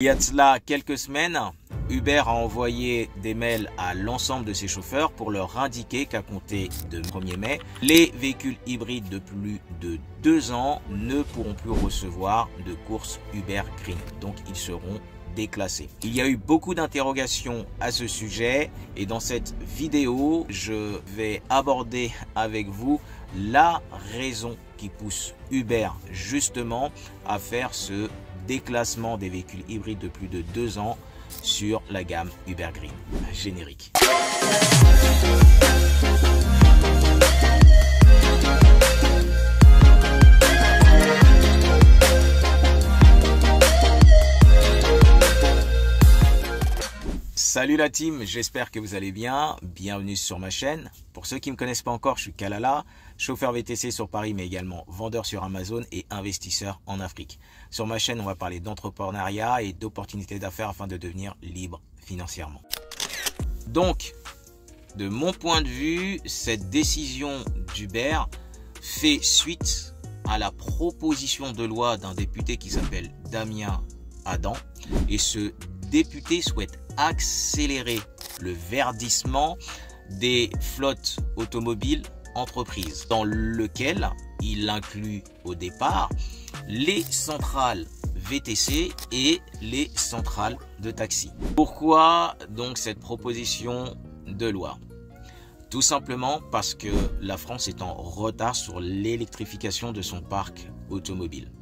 Il y a de cela quelques semaines, Uber a envoyé des mails à l'ensemble de ses chauffeurs pour leur indiquer qu'à compter de 1er mai, les véhicules hybrides de plus de 2 ans ne pourront plus recevoir de courses Uber Green. Donc ils seront déclassés. Il y a eu beaucoup d'interrogations à ce sujet et dans cette vidéo, je vais aborder avec vous la raison qui pousse Uber justement à faire ce déclassement des véhicules hybrides de plus de 2 ans sur la gamme Uber Green. Générique. Salut la team, j'espère que vous allez bien. Bienvenue sur ma chaîne. Pour ceux qui ne me connaissent pas encore, je suis Kalala, chauffeur VTC sur Paris, mais également vendeur sur Amazon et investisseur en Afrique. Sur ma chaîne, on va parler d'entrepreneuriat et d'opportunités d'affaires afin de devenir libre financièrement. Donc, de mon point de vue, cette décision d'Uber fait suite à la proposition de loi d'un député qui s'appelle Damien Adam. Et ce député souhaite accélérer le verdissement des flottes automobiles entreprises, dans lequel il inclut au départ les centrales VTC et les centrales de taxi. Pourquoi donc cette proposition de loi? Tout simplement parce que la France est en retard sur l'électrification de son parc automobile.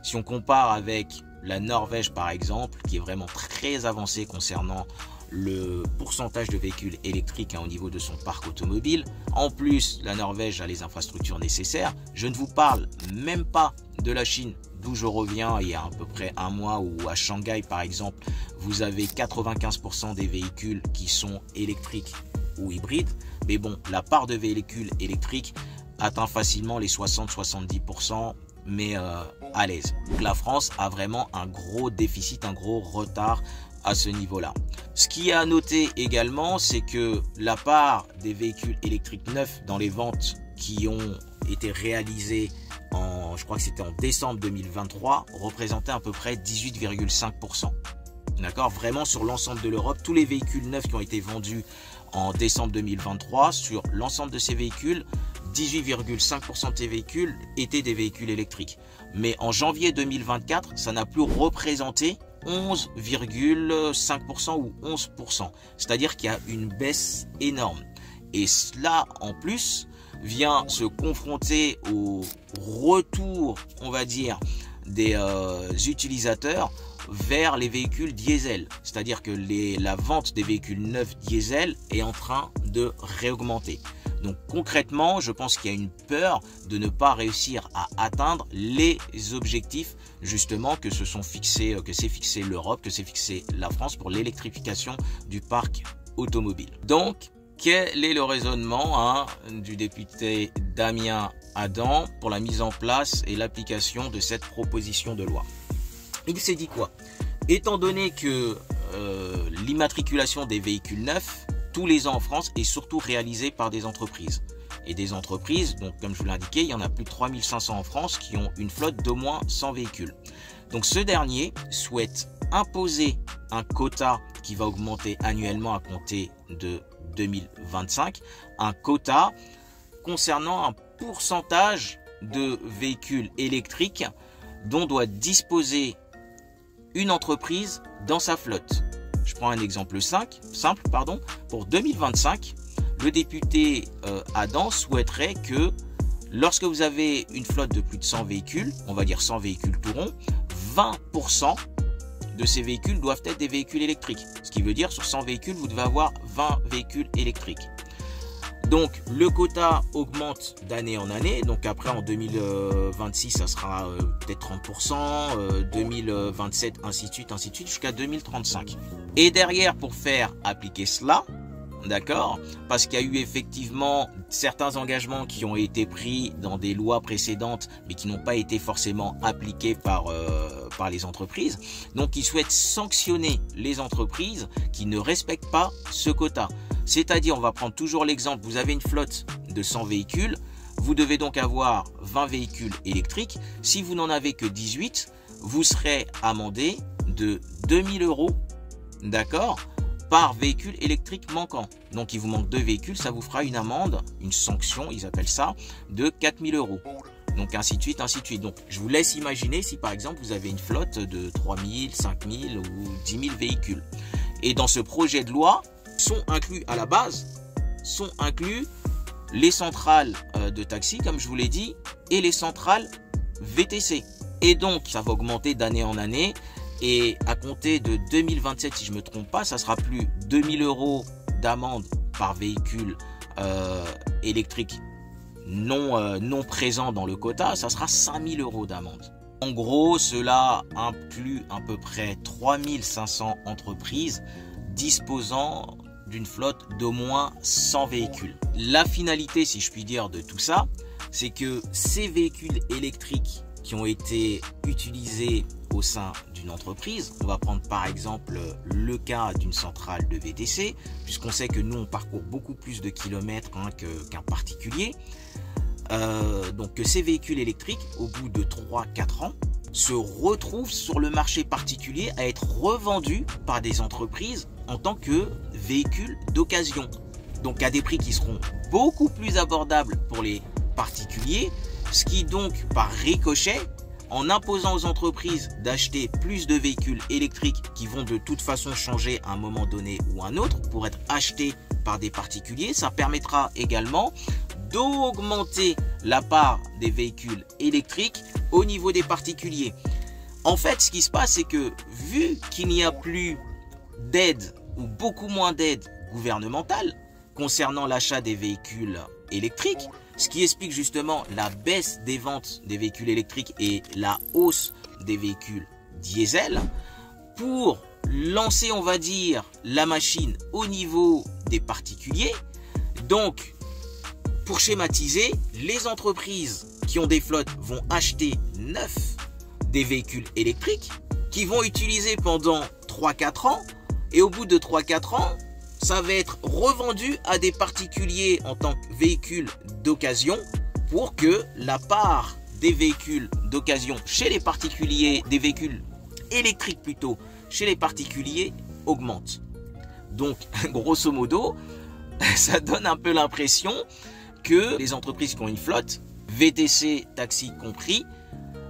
Si on compare avec la Norvège par exemple, qui est vraiment très avancée concernant le pourcentage de véhicules électriques au niveau de son parc automobile. En plus, la Norvège a les infrastructures nécessaires. Je ne vous parle même pas de la Chine, d'où je reviens il y a à peu près un mois, où à Shanghai par exemple, vous avez 95% des véhicules qui sont électriques ou hybrides. Mais bon, la part de véhicules électriques atteint facilement les 60-70%. Mais à l'aise. La France a vraiment un gros déficit, un gros retard à ce niveau-là. Ce qui est à noter également, c'est que la part des véhicules électriques neufs dans les ventes qui ont été réalisées je crois que c'était en décembre 2023, représentait à peu près 18,5%. D'accord, vraiment sur l'ensemble de l'Europe, tous les véhicules neufs qui ont été vendus en décembre 2023, sur l'ensemble de ces véhicules, 18,5% de ces véhicules étaient des véhicules électriques. Mais en janvier 2024, ça n'a plus représenté 11,5% ou 11%. C'est-à-dire qu'il y a une baisse énorme. Et cela, en plus, vient se confronter au retour, on va dire, des utilisateurs vers les véhicules diesel. C'est-à-dire que la vente des véhicules neufs diesel est en train de réaugmenter. Donc concrètement, je pense qu'il y a une peur de ne pas réussir à atteindre les objectifs justement que s'est fixé l'Europe, que s'est fixé la France pour l'électrification du parc automobile. Donc, quel est le raisonnement du député Damien Adam pour la mise en place et l'application de cette proposition de loi? Il s'est dit quoi? Étant donné que l'immatriculation des véhicules neufs tous les ans en France est surtout réalisée par des entreprises. Et des entreprises, donc comme je vous l'ai indiqué, il y en a plus de 3500 en France qui ont une flotte d'au moins 100 véhicules. Donc ce dernier souhaite imposer un quota qui va augmenter annuellement à compter de 2025, un quota concernant un pourcentage de véhicules électriques dont doit disposer une entreprise dans sa flotte. Je prends un exemple simple. Pour 2025, le député Adam souhaiterait que lorsque vous avez une flotte de plus de 100 véhicules, on va dire 100 véhicules tout rond, 20% de ces véhicules doivent être des véhicules électriques. Ce qui veut dire sur 100 véhicules, vous devez avoir 20 véhicules électriques. Donc le quota augmente d'année en année. Donc après en 2026 ça sera peut-être 30%, 2027 ainsi de suite jusqu'à 2035. Et derrière, pour faire appliquer cela, d'accord, parce qu'il y a eu effectivement certains engagements qui ont été pris dans des lois précédentes mais qui n'ont pas été forcément appliqués par les entreprises. Donc ils souhaitent sanctionner les entreprises qui ne respectent pas ce quota. C'est-à-dire, on va prendre toujours l'exemple, vous avez une flotte de 100 véhicules, vous devez donc avoir 20 véhicules électriques. Si vous n'en avez que 18, vous serez amendé de 2000 €, d'accord, par véhicule électrique manquant. Donc il vous manque 2 véhicules, ça vous fera une amende, une sanction, ils appellent ça, de 4000 €. Donc ainsi de suite, ainsi de suite. Donc je vous laisse imaginer si par exemple vous avez une flotte de 3000, 5000 ou 10 000 véhicules. Et dans ce projet de loi, sont inclus à la base, sont inclus les centrales de taxi, comme je vous l'ai dit, et les centrales VTC. Et donc ça va augmenter d'année en année. Et à compter de 2027, si je ne me trompe pas, ça sera plus 2000 € d'amende par véhicule électrique non présent dans le quota, ça sera 5000 € d'amende. En gros, cela inclut à peu près 3500 entreprises disposant d'une flotte d'au moins 100 véhicules. La finalité, si je puis dire, de tout ça, c'est que ces véhicules électriques qui ont été utilisés au sein d'une entreprise, on va prendre par exemple le cas d'une centrale de VTC, puisqu'on sait que nous on parcourt beaucoup plus de kilomètres qu'un particulier, donc que ces véhicules électriques au bout de 3-4 ans se retrouvent sur le marché particulier à être revendus par des entreprises en tant que véhicules d'occasion, donc à des prix qui seront beaucoup plus abordables pour les particuliers, ce qui donc par ricochet, en imposant aux entreprises d'acheter plus de véhicules électriques qui vont de toute façon changer à un moment donné ou un autre pour être achetés par des particuliers, ça permettra également d'augmenter la part des véhicules électriques au niveau des particuliers. En fait, ce qui se passe, c'est que vu qu'il n'y a plus d'aide ou beaucoup moins d'aide gouvernementale concernant l'achat des véhicules électriques, ce qui explique justement la baisse des ventes des véhicules électriques et la hausse des véhicules diesel, pour lancer, on va dire, la machine au niveau des particuliers. Donc, pour schématiser, les entreprises qui ont des flottes vont acheter des véhicules électriques qui vont utiliser pendant 3-4 ans, et au bout de 3-4 ans, ça va être revendu à des particuliers en tant que véhicules d'occasion pour que la part des véhicules d'occasion chez les particuliers, des véhicules électriques plutôt, chez les particuliers augmente. Donc, grosso modo, ça donne un peu l'impression que les entreprises qui ont une flotte, VTC, taxi compris,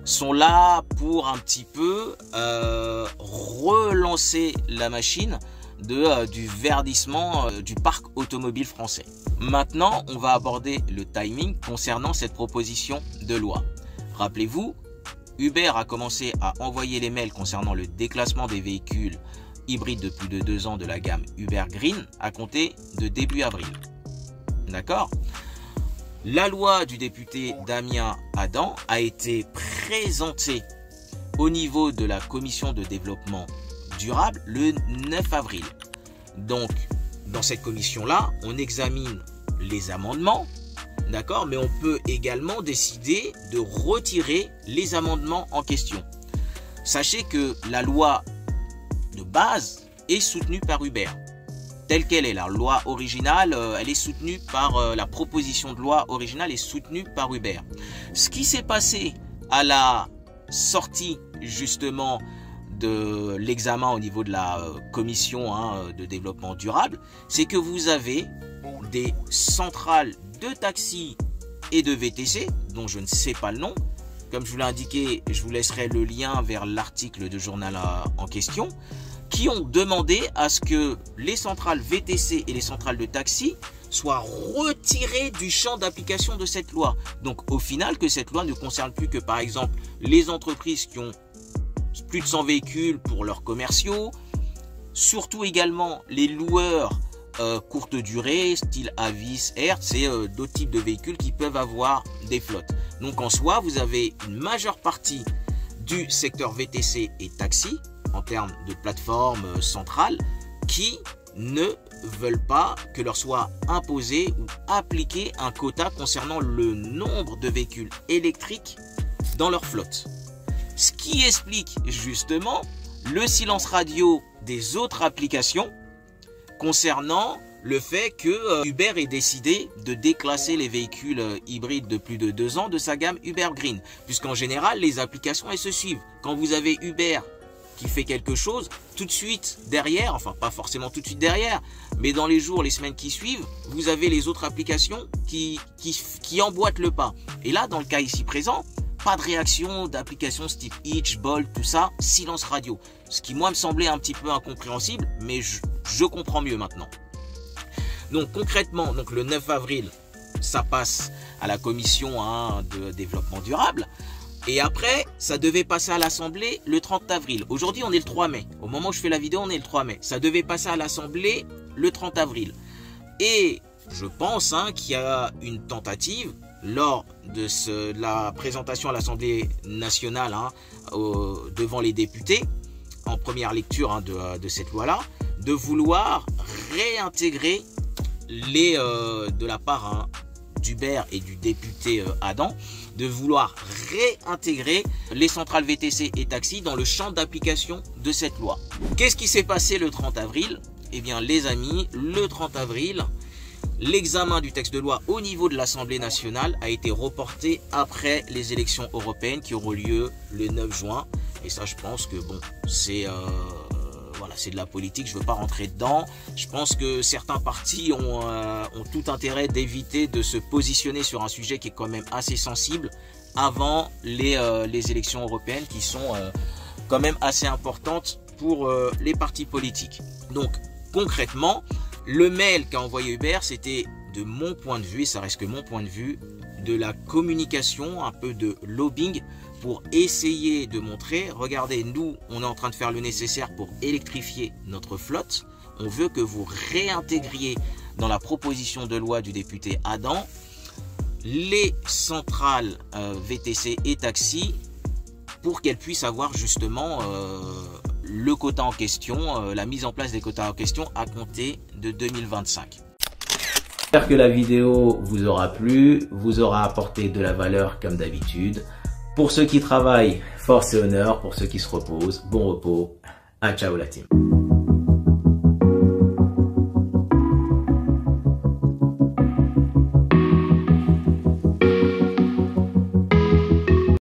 sont là pour un petit peu relancer la machine du verdissement du parc automobile français. Maintenant, on va aborder le timing concernant cette proposition de loi. Rappelez-vous, Uber a commencé à envoyer les mails concernant le déclassement des véhicules hybrides de plus de 2 ans de la gamme Uber Green à compter de début avril. D'accord ? La loi du député Damien Adam a été présentée au niveau de la commission de développement durable le 9 avril. Donc, dans cette commission-là, on examine les amendements, d'accord, mais on peut également décider de retirer les amendements en question. Sachez que la loi de base est soutenue par Uber. Telle qu'elle est, la loi originale, elle est soutenue par la proposition de loi originale est soutenue par Uber. Ce qui s'est passé à la sortie justement de l'examen au niveau de la commission de développement durable, c'est que vous avez des centrales de taxi et de VTC, dont je ne sais pas le nom. Comme je vous l'ai indiqué, je vous laisserai le lien vers l'article de journal en question, qui ont demandé à ce que les centrales VTC et les centrales de taxi soient retirées du champ d'application de cette loi. Donc au final, que cette loi ne concerne plus que par exemple les entreprises qui ont plus de 100 véhicules pour leurs commerciaux, surtout également les loueurs courte durée, style Avis, Hertz, et d'autres types de véhicules qui peuvent avoir des flottes. Donc en soi, vous avez une majeure partie du secteur VTC et taxi, en termes de plateforme centrale, qui ne veulent pas que leur soit imposé ou appliqué un quota concernant le nombre de véhicules électriques dans leur flotte. Ce qui explique justement le silence radio des autres applications concernant le fait que Uber ait décidé de déclasser les véhicules hybrides de plus de 2 ans de sa gamme Uber Green. Puisqu'en général, les applications, elles se suivent. Quand vous avez Uber qui fait quelque chose, tout de suite derrière, enfin pas forcément tout de suite derrière, mais dans les jours, les semaines qui suivent, vous avez les autres applications qui emboîtent le pas. Et là, dans le cas ici présent, pas de réaction d'applications type Itch, Bolt, tout ça, silence radio. Ce qui moi me semblait un petit peu incompréhensible, mais je comprends mieux maintenant. Donc concrètement, donc le 9 avril, ça passe à la commission de développement durable. Et après, ça devait passer à l'Assemblée le 30 avril. Aujourd'hui, on est le 3 mai. Au moment où je fais la vidéo, on est le 3 mai. Ça devait passer à l'Assemblée le 30 avril. Et je pense qu'il y a une tentative lors de la présentation à l'Assemblée nationale devant les députés, en première lecture de cette loi-là, de vouloir réintégrer de la part d'Hubert et du député Adam, de vouloir réintégrer les centrales VTC et taxis dans le champ d'application de cette loi. Qu'est-ce qui s'est passé le 30 avril? Eh bien les amis, le 30 avril, l'examen du texte de loi au niveau de l'Assemblée nationale a été reporté après les élections européennes qui auront lieu le 9 juin. Et ça, je pense que bon, c'est de la politique, je ne veux pas rentrer dedans. Je pense que certains partis ont tout intérêt d'éviter de se positionner sur un sujet qui est quand même assez sensible avant les élections européennes qui sont quand même assez importantes pour les partis politiques. Donc concrètement, le mail qu'a envoyé Hubert, c'était de mon point de vue, et ça reste que mon point de vue, de la communication, un peu de lobbying pour essayer de montrer, regardez, nous, on est en train de faire le nécessaire pour électrifier notre flotte. On veut que vous réintégriez dans la proposition de loi du député Adam les centrales VTC et taxis pour qu'elles puissent avoir justement le quota en question, la mise en place des quotas en question à compter de 2025. J'espère que la vidéo vous aura plu, vous aura apporté de la valeur comme d'habitude. Pour ceux qui travaillent, force et honneur. Pour ceux qui se reposent, bon repos. Ciao la team.